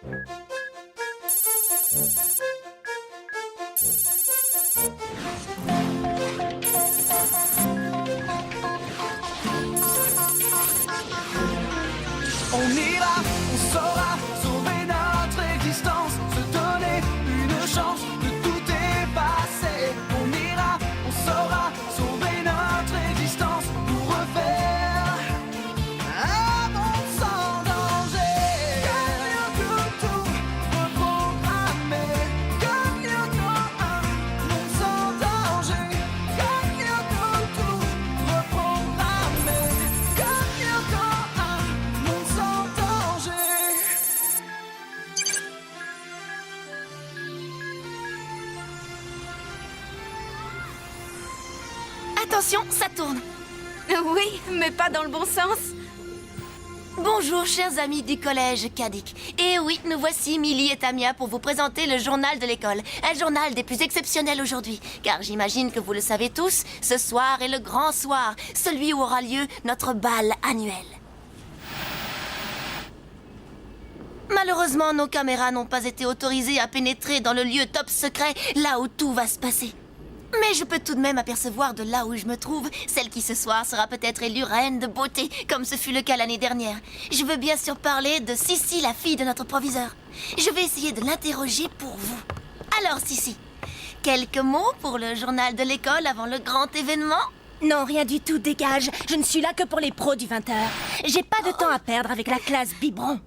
On ira, on saura sauver notre existence, se donner une chance de tout effacer. On ira, on saura sauver notre existence pour refaire un monde sans danger. Comme tout reprogrammé, comme un monde sans danger. Comme tout reprogrammé, comme un monde sans danger. Attention, ça tourne. Oui, mais pas dans le bon sens. Bonjour, chers amis du collège Kadik. Et oui, nous voici, Millie et Tamia, pour vous présenter le journal de l'école. Un journal des plus exceptionnels aujourd'hui. Car j'imagine que vous le savez tous, ce soir est le grand soir, celui où aura lieu notre bal annuel. Malheureusement, nos caméras n'ont pas été autorisées à pénétrer dans le lieu top secret, là où tout va se passer. Mais je peux tout de même apercevoir de là où je me trouve celle qui ce soir sera peut-être élue reine de beauté, comme ce fut le cas l'année dernière. Je veux bien sûr parler de Sissi, la fille de notre proviseur. Je vais essayer de l'interroger pour vous. Alors Sissi, quelques mots pour le journal de l'école avant le grand événement? Non, rien du tout, dégage. Je ne suis là que pour les pros du 20h. J'ai pas de temps à perdre avec la classe biberon.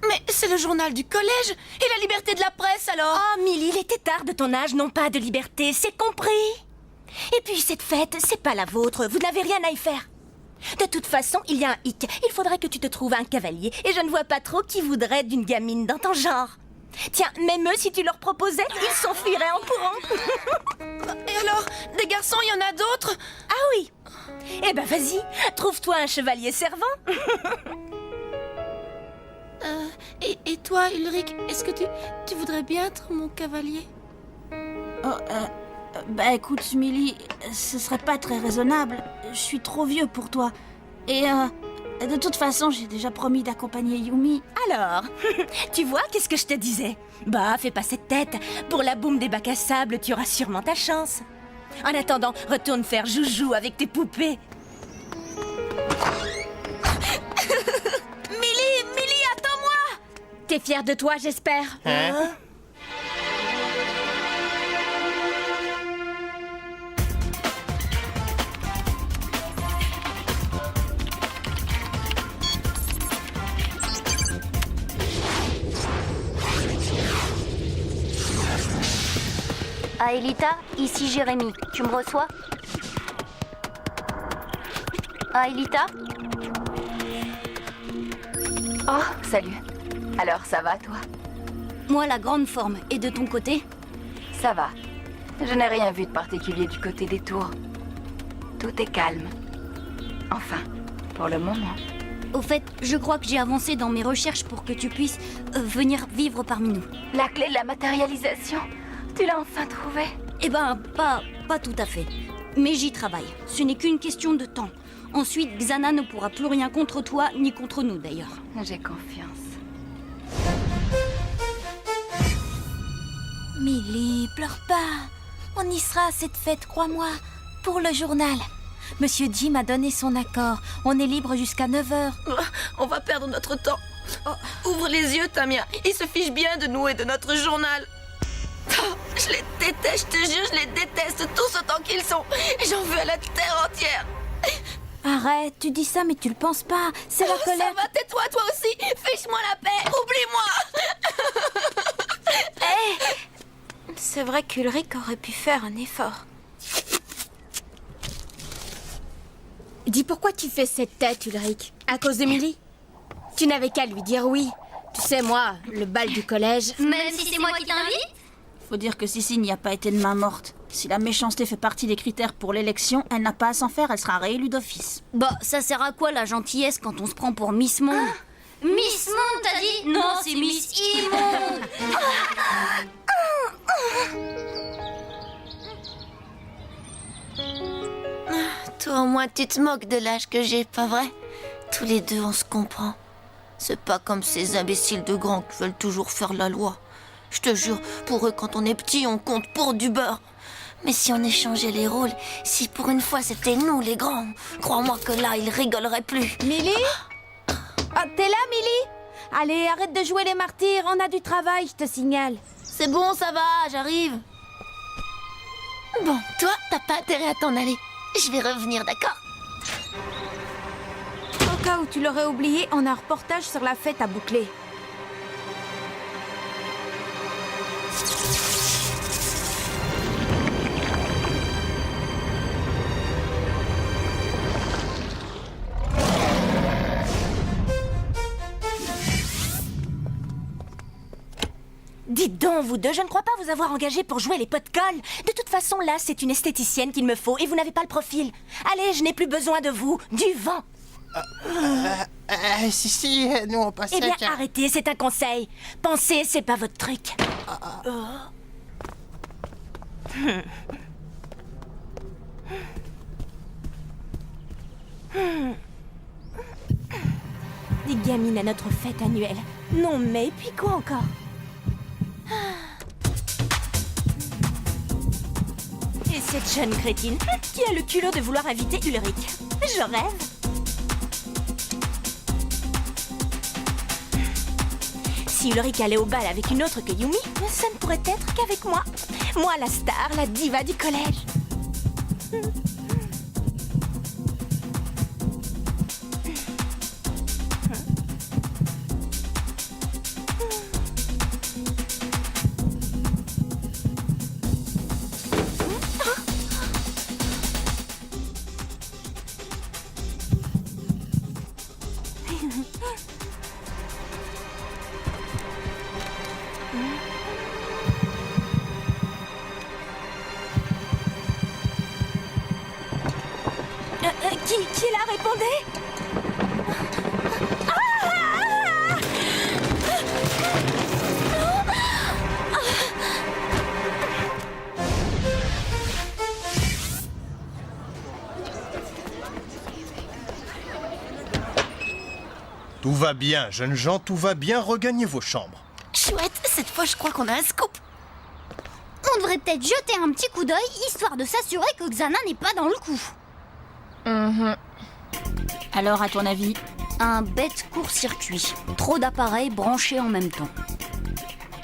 Mais c'est le journal du collège et la liberté de la presse alors. Oh, Millie, les têtards de ton âge n'ont pas de liberté, c'est compris. Et puis cette fête, c'est pas la vôtre, vous n'avez rien à y faire. De toute façon, il y a un hic. Il faudrait que tu te trouves un cavalier, et je ne vois pas trop qui voudrait d'une gamine dans ton genre. Tiens, même eux, si tu leur proposais, ils s'enfuiraient en courant. Et alors, des garçons, il y en a d'autres? Ah oui. Eh ben vas-y, trouve-toi un chevalier servant. Et toi, Ulrich, est-ce que tu voudrais bien être mon cavalier? Bah écoute, Millie, ce serait pas très raisonnable. Je suis trop vieux pour toi. Et de toute façon, j'ai déjà promis d'accompagner Yumi. Alors, tu vois, qu'est-ce que je te disais? Bah, fais pas cette tête. Pour la boum des bacs à sable, tu auras sûrement ta chance. En attendant, retourne faire joujou avec tes poupées. Millie, attends-moi! T'es fière de toi, j'espère. Hein? Aelita, ici Jérémy. Tu me reçois? Aelita? Oh, salut. Alors, ça va, toi? Moi, la grande forme. Et de ton côté? Ça va. Je n'ai rien vu de particulier du côté des tours. Tout est calme. Enfin, pour le moment. Au fait, je crois que j'ai avancé dans mes recherches pour que tu puisses venir vivre parmi nous. La clé de la matérialisation, tu l'as enfin trouvée? Eh ben, pas tout à fait. Mais j'y travaille. Ce n'est qu'une question de temps. Ensuite, Xana ne pourra plus rien contre toi, ni contre nous d'ailleurs. J'ai confiance. Millie, pleure pas. On y sera à cette fête, crois-moi. Pour le journal. Monsieur Jim a donné son accord. On est libre jusqu'à 9h. On va perdre notre temps. Ouvre les yeux, Tamia. Ils se fichent bien de nous et de notre journal. Oh, je les déteste, je te jure, je les déteste tous autant qu'ils sont. J'en veux à la terre entière. Arrête, tu dis ça, mais tu le penses pas. C'est la colère. Ça va, tais-toi, toi aussi. Fiche-moi la paix, oublie-moi. C'est vrai qu'Ulrich aurait pu faire un effort. Dis pourquoi tu fais cette tête, Ulrich? À cause de Millie? Tu n'avais qu'à lui dire oui. Tu sais, moi, le bal du collège... Même si c'est moi qui t'invite? Faut dire que Sissi n'y a pas été de main morte. Si la méchanceté fait partie des critères pour l'élection, elle n'a pas à s'en faire, elle sera réélue d'office. Bah, ça sert à quoi la gentillesse quand on se prend pour Miss Monde? Miss Monde, t'as dit? Non, c'est Miss Immonde. Toi, au moins, tu te moques de l'âge que j'ai, pas vrai? Tous les deux, on se comprend. C'est pas comme ces imbéciles de grands qui veulent toujours faire la loi. Je te jure, pour eux, quand on est petit, on compte pour du beurre. Mais si on échangeait les rôles, si pour une fois c'était nous les grands, crois-moi que là, ils rigoleraient plus. Millie? Ah, t'es là, Millie? Allez, arrête de jouer les martyrs, on a du travail, je te signale. C'est bon, ça va, j'arrive. Bon, toi, t'as pas intérêt à t'en aller. Je vais revenir, d'accord? Au cas où tu l'aurais oublié, on a un reportage sur la fête à boucler. Dites donc, vous deux, je ne crois pas vous avoir engagé pour jouer les pots de colle. De toute façon, là, c'est une esthéticienne qu'il me faut et vous n'avez pas le profil. Allez, je n'ai plus besoin de vous. Du vent. Si, nous on passait... Eh bien, arrêtez, c'est un conseil. Pensez, c'est pas votre truc. Des gamines à notre fête annuelle. Non mais, puis quoi encore? Et cette jeune crétine qui a le culot de vouloir inviter Ulrich. Je rêve. Si Ulrich allait au bal avec une autre que Yumi, ça ne pourrait être qu'avec moi. Moi, la star, la diva du collège. Qui est là? Répondez! Tout va bien, jeunes gens, tout va bien, regagnez vos chambres. Chouette, cette fois, je crois qu'on a un scoop. On devrait peut-être jeter un petit coup d'œil, histoire de s'assurer que Xana n'est pas dans le coup. Alors, à ton avis? Un bête court-circuit. Trop d'appareils branchés en même temps.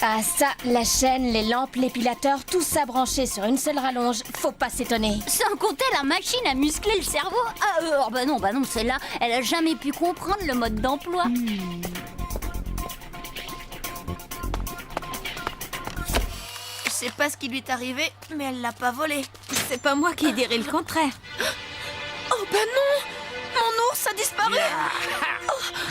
Ah ça, la chaîne, les lampes, l'épilateur, tout ça branché sur une seule rallonge, faut pas s'étonner. Sans compter la machine à muscler le cerveau. Ah, bah non, celle-là, elle a jamais pu comprendre le mode d'emploi. Je sais pas ce qui lui est arrivé, mais elle l'a pas volé. C'est pas moi qui dirais le contraire. Oh bah non! Mon ours a disparu!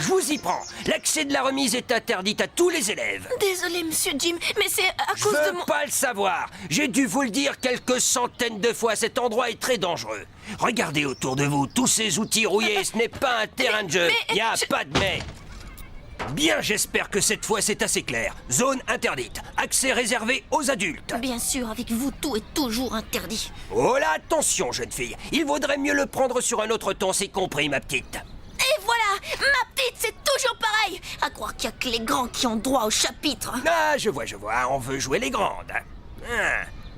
Je vous y prends. L'accès de la remise est interdit à tous les élèves. Désolé, monsieur Jim, mais c'est à Je cause de veux mon... pas le savoir. J'ai dû vous le dire quelques centaines de fois. Cet endroit est très dangereux. Regardez autour de vous. Tous ces outils rouillés, ce n'est pas un terrain de jeu. mais Il n'y a pas de mais. Bien, j'espère que cette fois c'est assez clair. Zone interdite. Accès réservé aux adultes. Bien sûr, avec vous, tout est toujours interdit. Oh là, attention, jeune fille. Il vaudrait mieux le prendre sur un autre ton, c'est compris, ma petite. Et voilà! Ma petite, c'est toujours pareil! À croire qu'il y a que les grands qui ont droit au chapitre. Ah, je vois, on veut jouer les grandes.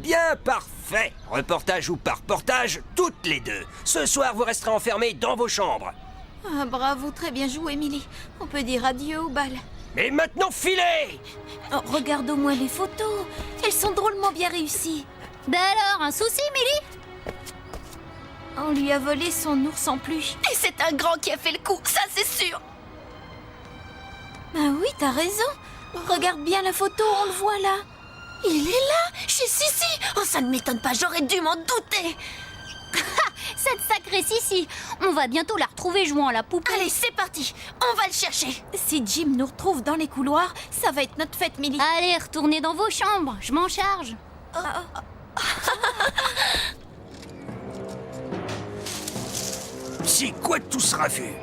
Bien, parfait. Reportage ou pas reportage, toutes les deux. Ce soir, vous resterez enfermés dans vos chambres. Ah, bravo, très bien joué, Millie. On peut dire adieu au bal. Mais maintenant, filez! Oh, regarde au moins les photos. Elles sont drôlement bien réussies. Bah alors, un souci, Millie? On lui a volé son ours en peluche. Et c'est un grand qui a fait le coup, ça c'est sûr! Ah oui, t'as raison. Regarde bien la photo, on le voit là. Il est là, chez Sissi! Oh, ça ne m'étonne pas, j'aurais dû m'en douter! Cette sacrée Sissi. On va bientôt la retrouver jouant à la poupée. Allez, c'est parti! On va le chercher! Si Jim nous retrouve dans les couloirs, ça va être notre fête, Millie. Allez, retournez dans vos chambres, je m'en charge. C'est quoi tout ce raffut?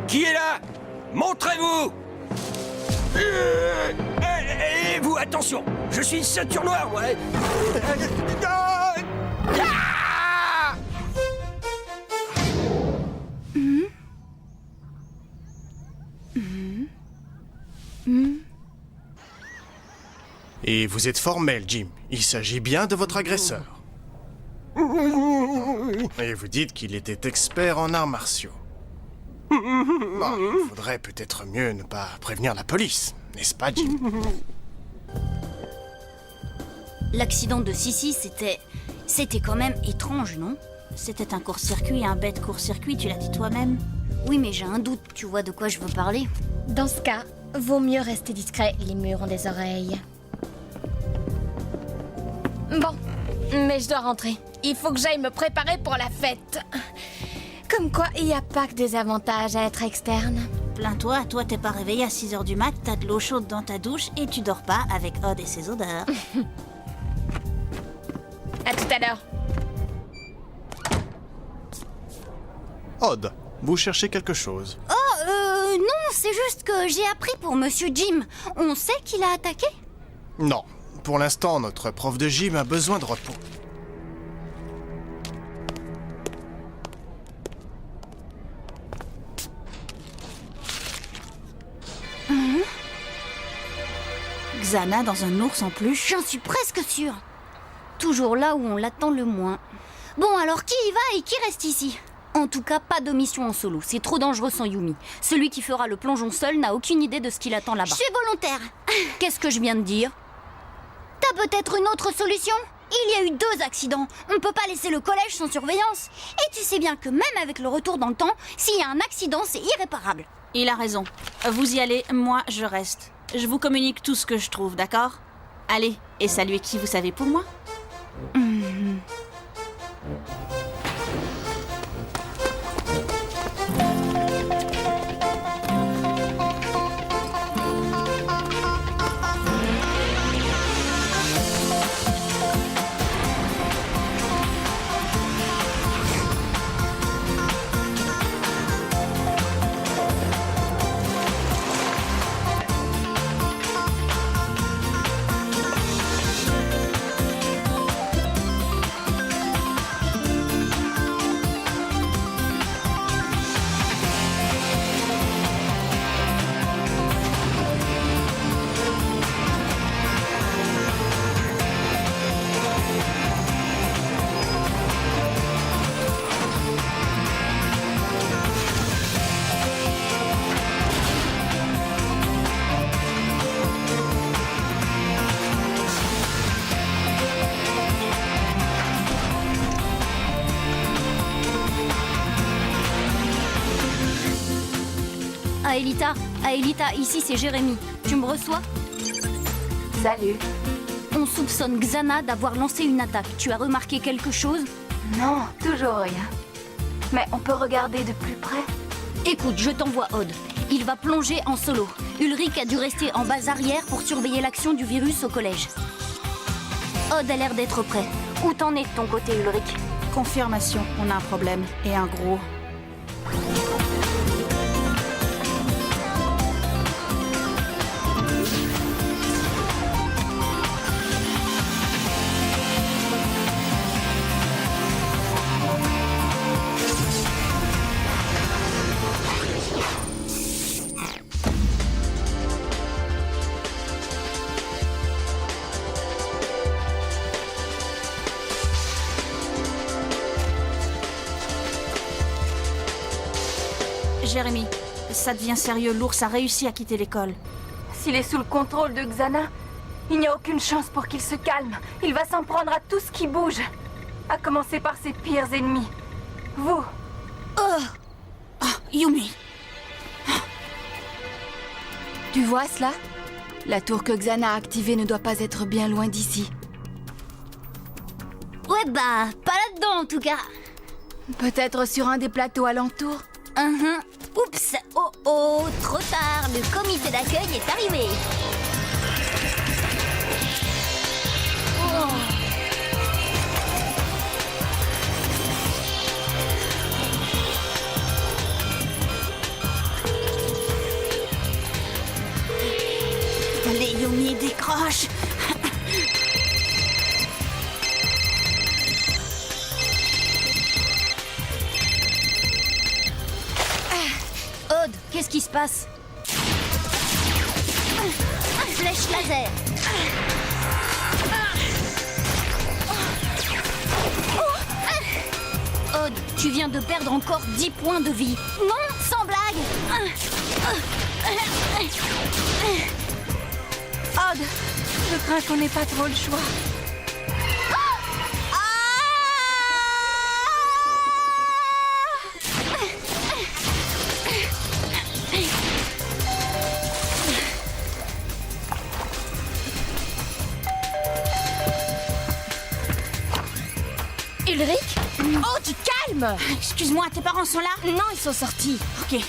Qui est là? Montrez-vous! Et vous, attention! Je suis une ceinture noire, moi! Et vous êtes formel, Jim. Il s'agit bien de votre agresseur. Et vous dites qu'il était expert en arts martiaux. Bon, il faudrait peut-être mieux ne pas prévenir la police, n'est-ce pas, Jim? L'accident de Sissi, c'était quand même étrange, non? C'était un court-circuit, un bête court-circuit, tu l'as dit toi-même. Oui, mais j'ai un doute, tu vois de quoi je veux parler? Dans ce cas, vaut mieux rester discret, les murs ont des oreilles. Bon, mais je dois rentrer. Il faut que j'aille me préparer pour la fête. Comme quoi, il n'y a pas que des avantages à être externe. Plains-toi, toi t'es pas réveillé à 6h du mat, t'as de l'eau chaude dans ta douche et tu dors pas avec Odd et ses odeurs. À tout à l'heure. Odd, vous cherchez quelque chose? Non, c'est juste que j'ai appris pour Monsieur Jim. On sait qu'il a attaqué? Non. Pour l'instant, notre prof de gym a besoin de repos. Xana dans un ours en peluche. J'en suis presque sûre. Toujours là où on l'attend le moins. Bon, alors qui y va et qui reste ici? En tout cas, pas de mission en solo. C'est trop dangereux sans Yumi. Celui qui fera le plongeon seul n'a aucune idée de ce qui l'attend là-bas. Je suis volontaire. Qu'est-ce que je viens de dire? T'as peut-être une autre solution? Il y a eu 2 accidents. On peut pas laisser le collège sans surveillance. Et tu sais bien que même avec le retour dans le temps, s'il y a un accident, c'est irréparable. Il a raison. Vous y allez, moi je reste. Je vous communique tout ce que je trouve, d'accord? Allez, et saluez qui vous savez pour moi? Aelita, ici c'est Jérémy. Tu me reçois? Salut. On soupçonne Xana d'avoir lancé une attaque. Tu as remarqué quelque chose? Non, toujours rien. Mais on peut regarder de plus près? Écoute, je t'envoie Odd. Il va plonger en solo. Ulrich a dû rester en base arrière pour surveiller l'action du virus au collège. Odd a l'air d'être prêt. Où t'en es de ton côté, Ulrich? Confirmation, on a un problème. Et un gros. Jérémy, ça devient sérieux. L'ours a réussi à quitter l'école. S'il est sous le contrôle de Xana, il n'y a aucune chance pour qu'il se calme. Il va s'en prendre à tout ce qui bouge. À commencer par ses pires ennemis. Vous. Yumi. Tu vois cela? La tour que Xana a activée ne doit pas être bien loin d'ici. Ouais bah, pas là-dedans en tout cas. Peut-être sur un des plateaux alentours? Oups, oh, trop tard, le comité d'accueil est arrivé. Allez, Yumi, décroche. Odd, qu'est-ce qui se passe? laser. Odd, tu viens de perdre encore 10 points de vie. Non, sans blague. Odd, je crains qu'on n'ait pas trop le choix. Ulrich? Oh, tu calmes! Excuse-moi, tes parents sont là? Non, ils sont sortis. Ok.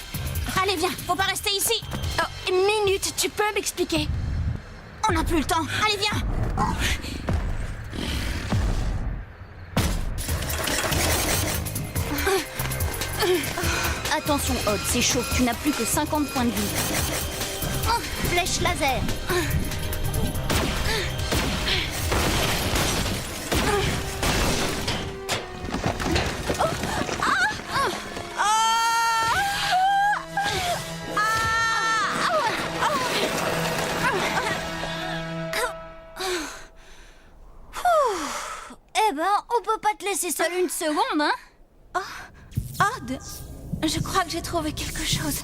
Allez, viens, faut pas rester ici. Oh, une minute, tu peux m'expliquer? On n'a plus le temps. Allez, viens. Attention, Odd, c'est chaud. Tu n'as plus que 50 points de vie. Oh, flèche laser. Eh ben, on peut pas te laisser seul une seconde, hein? Odd, je crois que j'ai trouvé quelque chose.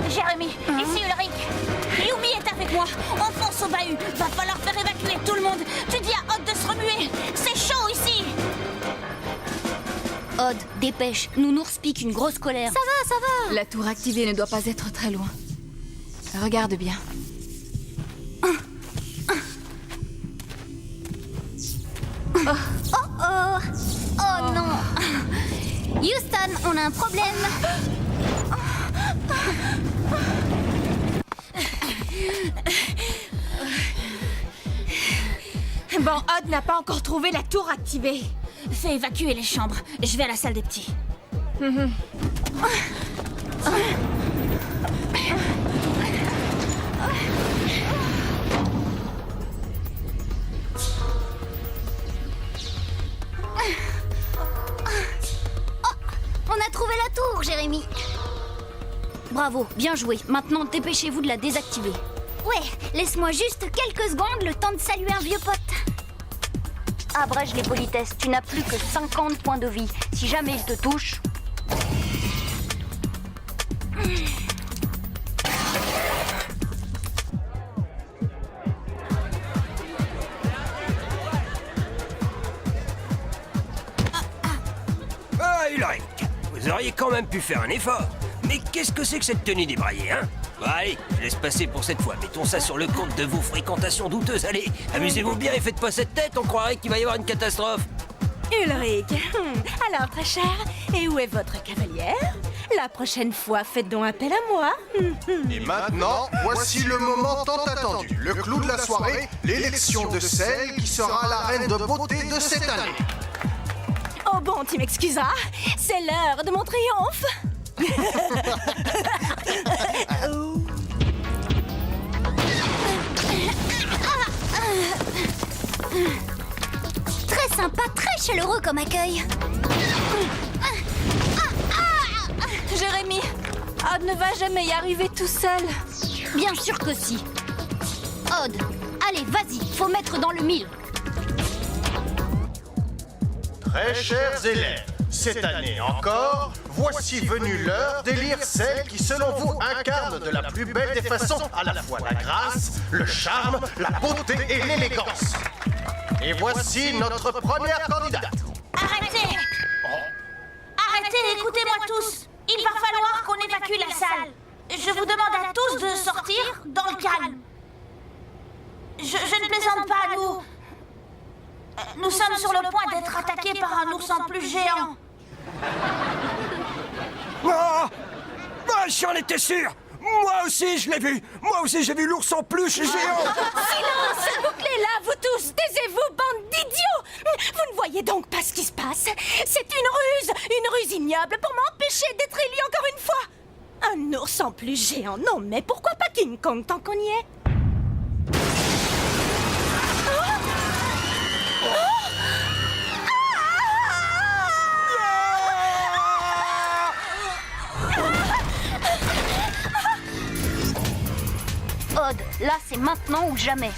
Jérémy, ici Ulrich. Yumi est avec moi. On fonce au bahut. Va falloir faire évacuer tout le monde. Tu dis à Odd de se remuer. C'est chaud ici. Odd, dépêche. Nounours pique une grosse colère. Ça va. La tour activée ne doit pas être très loin. Regarde bien. Oh non. Houston, on a un problème. Bon, Odd n'a pas encore trouvé la tour activée. Fais évacuer les chambres. Je vais à la salle des petits. On a trouvé la tour, Jérémy. Bravo, bien joué. Maintenant, dépêchez-vous de la désactiver. Ouais, laisse-moi juste quelques secondes, le temps de saluer un vieux pote. Abrège les politesses, tu n'as plus que 50 points de vie. Si jamais il te touche... Ah, Ulrich, vous auriez quand même pu faire un effort. Mais qu'est-ce que c'est que cette tenue débraillée, hein? Bon, allez, je laisse passer pour cette fois. Mettons ça sur le compte de vos fréquentations douteuses. Allez, amusez-vous bien et faites pas cette tête, on croirait qu'il va y avoir une catastrophe. Ulrich, alors très cher, et où est votre cavalière? La prochaine fois, faites donc appel à moi. Et maintenant, voici le moment tant attendu. Le clou de la soirée, l'élection de celle qui sera la reine de beauté de cette année. Oh bon, tu m'excuseras, c'est l'heure de mon triomphe. Très sympa, très chaleureux comme accueil. Jérémy, Odd ne va jamais y arriver tout seul. Bien sûr que si. Odd, allez, vas-y, faut mettre dans le mille. Très chers élèves, cette année encore, voici venue l'heure d'élire celle qui, selon vous, incarne de la plus belle des façons à la fois la grâce, le charme, la beauté et l'élégance. Et voici notre première candidate. Arrêtez! Arrêtez, écoutez-moi tous. Il va falloir qu'on évacue la salle. Je vous demande à tous de sortir dans le calme. Je ne plaisante pas, nous sommes sur le point d'être attaqués par un ourson plus géant. Ah, j'en étais sûr! Moi aussi, je l'ai vu. Moi aussi, j'ai vu l'ours en peluche géant. Silence! Bouclez-la, vous tous! Taisez-vous, bande d'idiots! Vous ne voyez donc pas ce qui se passe? C'est une ruse ignoble pour m'empêcher d'être élu encore une fois! Un ours en plus géant, non mais pourquoi pas King Kong tant qu'on y est? Odd, là c'est maintenant ou jamais.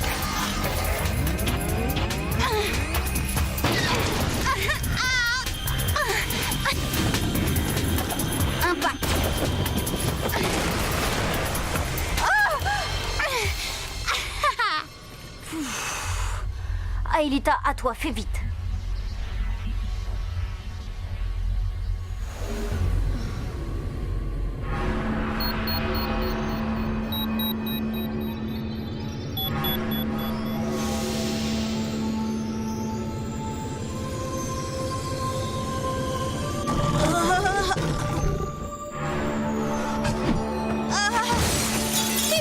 Impact. Aelita, à toi, fais vite.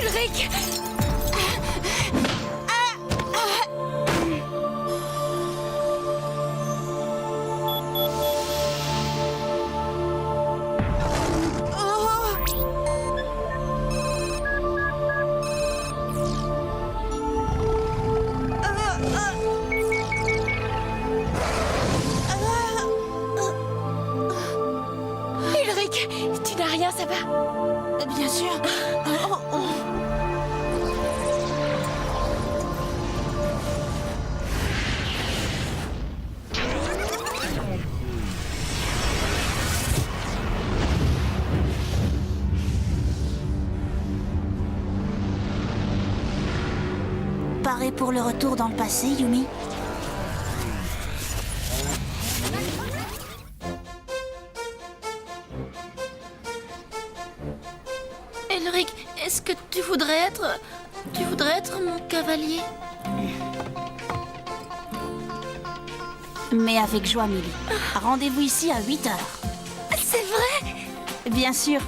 Ulrich! Ulrich, tu n'as rien, ça va? Bien sûr. Paré pour le retour dans le passé, Yumi? Elric, est-ce que tu voudrais être mon cavalier? Mais avec joie, Millie. Rendez-vous ici à 8h. C'est vrai? Bien sûr.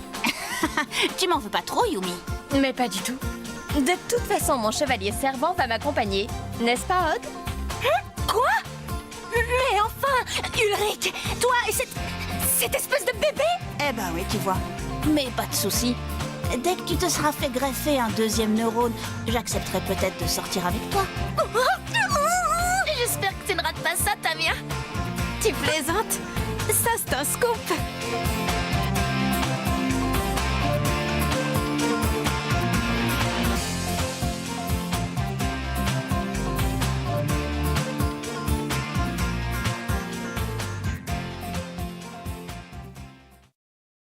Tu m'en veux pas trop, Yumi? Mais pas du tout. De toute façon, mon chevalier servant va m'accompagner. N'est-ce pas, Odd? Quoi? Mais enfin, Ulrich, toi et cette espèce de bébé? Eh ben oui, tu vois. Mais pas de souci. Dès que tu te seras fait greffer un deuxième neurone, j'accepterai peut-être de sortir avec toi. J'espère que tu ne rates pas ça, Tamia. Tu plaisantes? Ça, c'est un scoop.